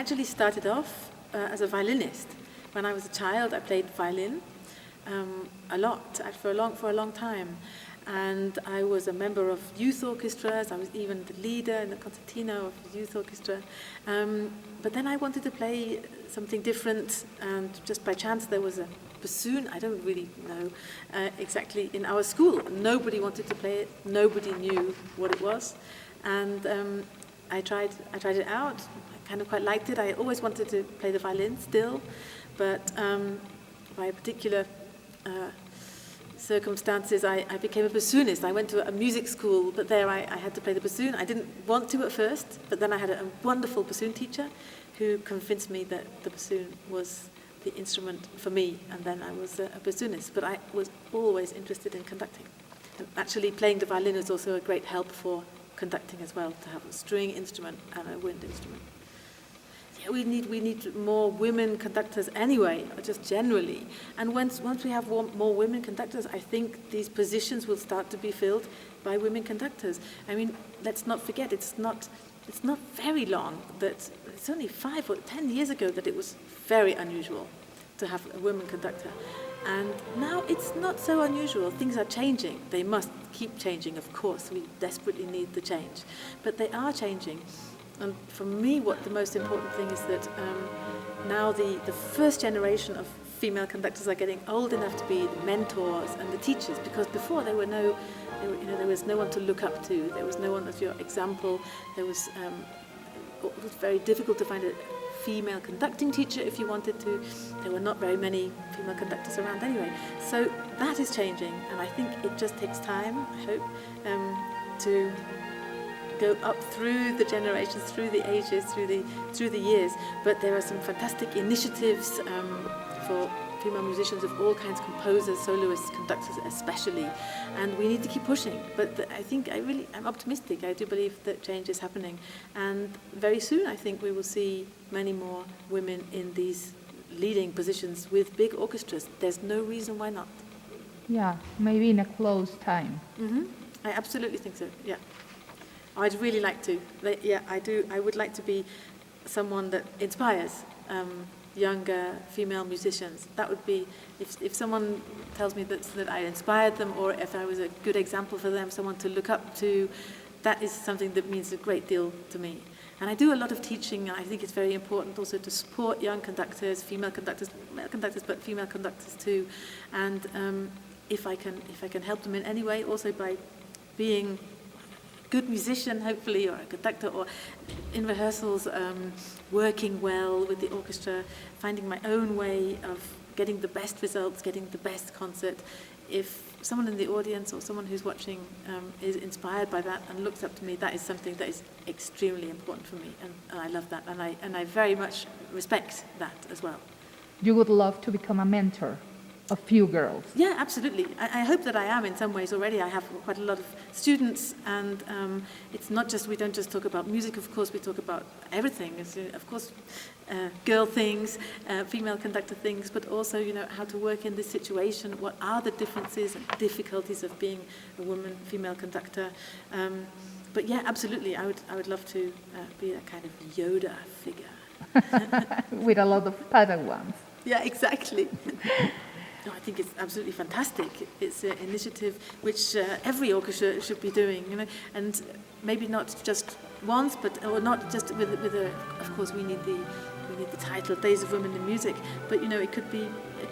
actually started off as a violinist. When I was a child, I played violin a lot, for a long time. And I was a member of youth orchestras. I was even the leader in the concertino of the youth orchestra. But then I wanted to play something different, and just by chance there was a bassoon. I don't really know exactly, in our school. Nobody wanted to play it. Nobody knew what it was. And I tried it out. I kind of quite liked it. I always wanted to play the violin still, but by a particular circumstances, I became a bassoonist. I went to a music school, but there I had to play the bassoon. I didn't want to at first, but then I had a wonderful bassoon teacher who convinced me that the bassoon was the instrument for me, and then I was a bassoonist. But I was always interested in conducting. And actually playing the violin is also a great help for conducting as well, to have a string instrument and a wind instrument. Yeah, we need more women conductors anyway, just generally. And once we have more women conductors, I think these positions will start to be filled by women conductors. I mean, let's not forget, it's not very long, that it's only 5 or 10 years ago that it was very unusual to have a woman conductor. And now it's not so unusual. Things are changing. They must keep changing, of course. We desperately need the change. But they are changing. And for me, what the most important thing is that now the first generation of female conductors are getting old enough to be the mentors and the teachers, because before there was no one to look up to. There was no one as your example. It was very difficult to find a female conducting teacher if you wanted to. There were not very many female conductors around anyway. So that is changing, and I think it just takes time, I hope, to go up through the generations, through the ages, through the years. But there are some fantastic initiatives for female musicians of all kinds, composers, soloists, conductors especially, and we need to keep pushing. But I think I'm optimistic. I do believe that change is happening, and very soon I think we will see many more women in these leading positions with big orchestras. There's no reason why not. Yeah, maybe in a close time. Mm-hmm. I absolutely think so, yeah. I'd really like to. Yeah, I do. I would like to be someone that inspires younger female musicians. That would be, if someone tells me that I inspired them, or if I was a good example for them, someone to look up to, that is something that means a great deal to me. And I do a lot of teaching, and I think it's very important also to support young conductors, female conductors, male conductors, but female conductors too. And if I can help them in any way, also by being good musician, hopefully, or a conductor, or in rehearsals, working well with the orchestra, finding my own way of getting the best results, getting the best concert. If someone in the audience or someone who's watching is inspired by that and looks up to me, that is something that is extremely important for me, and I love that, and I very much respect that as well. You would love to become a mentor of few girls? Yeah, absolutely. I hope that I am in some ways already. I have quite a lot of students, and it's not just, we don't just talk about music, of course, we talk about everything. It's, of course, girl things, female conductor things, but also, how to work in this situation. What are the differences and difficulties of being a woman, female conductor? But yeah, absolutely. I would love to be a kind of Yoda figure. With a lot of Padawans. Yeah, exactly. No, I think it's absolutely fantastic. It's an initiative which every orchestra should be doing, and maybe not just once, or not just with a. Of course, we need the title Days of Women in Music, but it could be a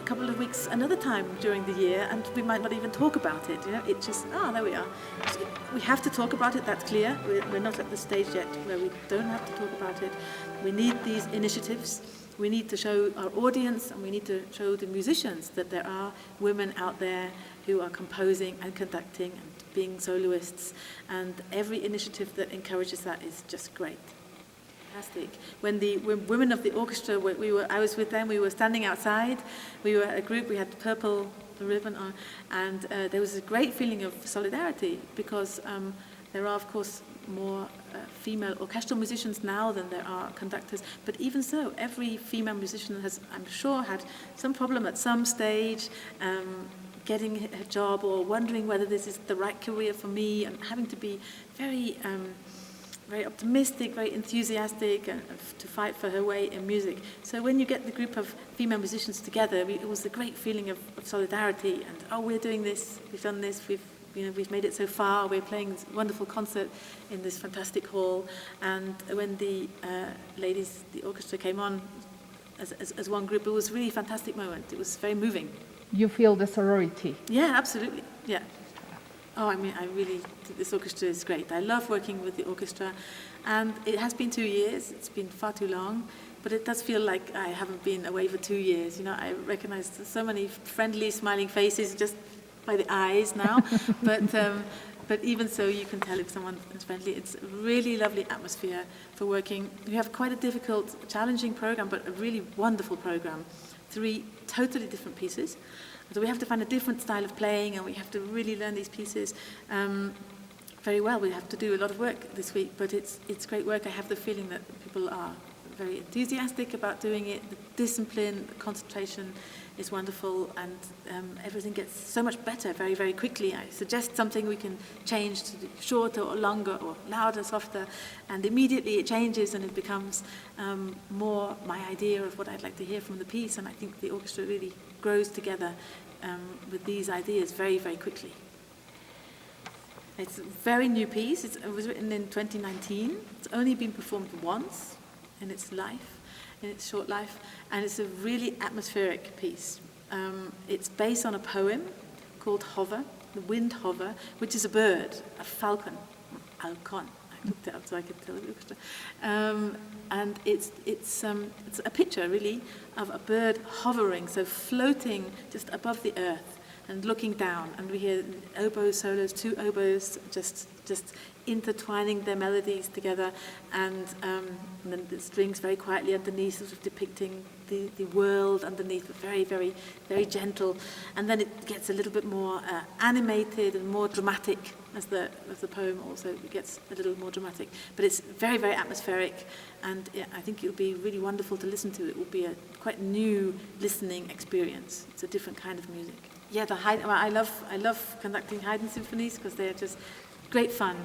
couple of weeks another time during the year, and we might not even talk about it. It just there we are. So we have to talk about it. That's clear. We're not at the stage yet where we don't have to talk about it. We need these initiatives. We need to show our audience, and we need to show the musicians that there are women out there who are composing and conducting and being soloists, and every initiative that encourages that is just great. Fantastic. When women of the orchestra, I was with them, we were standing outside, we were a group, we had the ribbon on, and there was a great feeling of solidarity, because there are, of course, more female orchestral musicians now than there are conductors, but even so, every female musician has, I'm sure, had some problem at some stage getting a job, or wondering whether this is the right career for me, and having to be very very optimistic, very enthusiastic, and to fight for her way in music. So when you get the group of female musicians together, it was a great feeling of solidarity, and oh, we're doing this, we've done this, we've made it so far, we're playing this wonderful concert in this fantastic hall. And when the ladies, the orchestra came on as one group, it was really a fantastic moment. It was very moving. You feel the sorority. Yeah, absolutely, yeah. Oh, I mean, I really think this orchestra is great. I love working with the orchestra, and it has been 2 years. It's been far too long, but it does feel like I haven't been away for 2 years. You know, I recognize so many friendly, smiling faces just by the eyes now, but even so, you can tell if someone is friendly. It's a really lovely atmosphere for working. We have quite a difficult, challenging program, but a really wonderful program. 3 totally different pieces. So we have to find a different style of playing, and we have to really learn these pieces very well. We have to do a lot of work this week, but it's great work. I have the feeling that people are very enthusiastic about doing it. The discipline, the concentration is wonderful, and everything gets so much better very, very quickly. I suggest something, we can change to shorter or longer or louder, softer, and immediately it changes and it becomes more my idea of what I'd like to hear from the piece, and I think the orchestra really grows together with these ideas very, very quickly. It's a very new piece. It was written in 2019. It's only been performed once in its life, in its short life, and it's a really atmospheric piece. It's based on a poem called Hover, The Wind Hover, which is a bird, a falcon, Alcon. I looked it up so I could tell the orchestra. And it's a picture, really, of a bird hovering, so floating just above the earth and looking down. And we hear oboe solos, 2 oboes just intertwining their melodies together, and then the strings very quietly underneath, sort of depicting the world underneath, but very, very, very gentle. And then it gets a little bit more animated and more dramatic as the poem also gets a little more dramatic. But it's very, very atmospheric, and I think it'll be really wonderful to listen to. It will be a quite new listening experience. It's a different kind of music. Yeah, I love conducting Haydn symphonies because they're just great fun,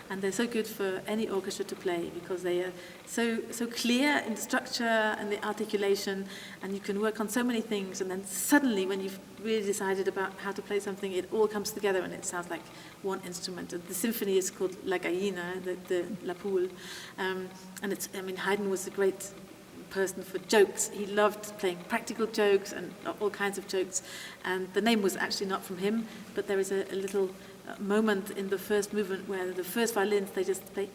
and they're so good for any orchestra to play because they are so clear in the structure and the articulation, and you can work on so many things, and then suddenly when you've really decided about how to play something, it all comes together and it sounds like one instrument. And the symphony is called La Gallina, the La Poule, and Haydn was a great person for jokes. He loved playing practical jokes and all kinds of jokes, and the name was actually not from him, but there is a little moment in the first movement where the first violins, they just play,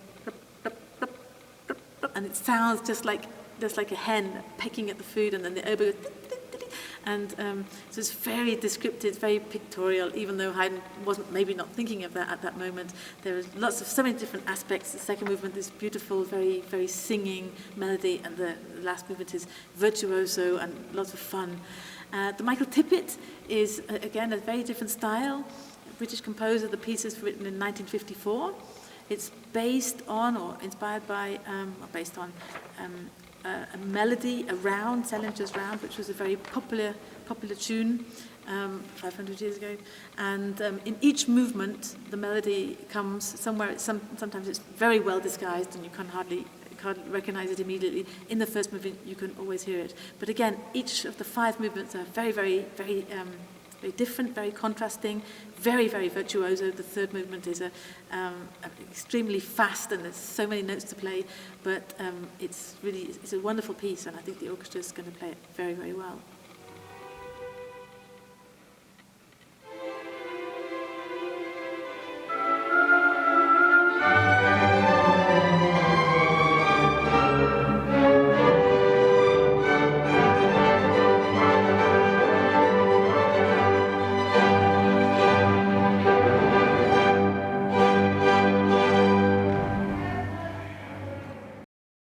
and it sounds just like a hen pecking at the food, and then the oboe goes, and so it's very descriptive, very pictorial, even though Haydn wasn't maybe not thinking of that at that moment. There are so many different aspects. The second movement is beautiful, very, very singing melody, and the last movement is virtuoso and lots of fun. The Michael Tippett is, again, a very different style. British composer. The piece is written in 1954. It's based on, or inspired by, a melody, a round, Salinger's Round, which was a very popular tune 500 years ago. And in each movement, the melody comes somewhere. Sometimes it's very well disguised, and you can't recognize it immediately. In the first movement, you can always hear it. But again, each of the 5 movements are very, very, very different, very contrasting, very, very virtuoso. The third movement is extremely fast, and there's so many notes to play, but it's a wonderful piece, and I think the orchestra is going to play it very, very well.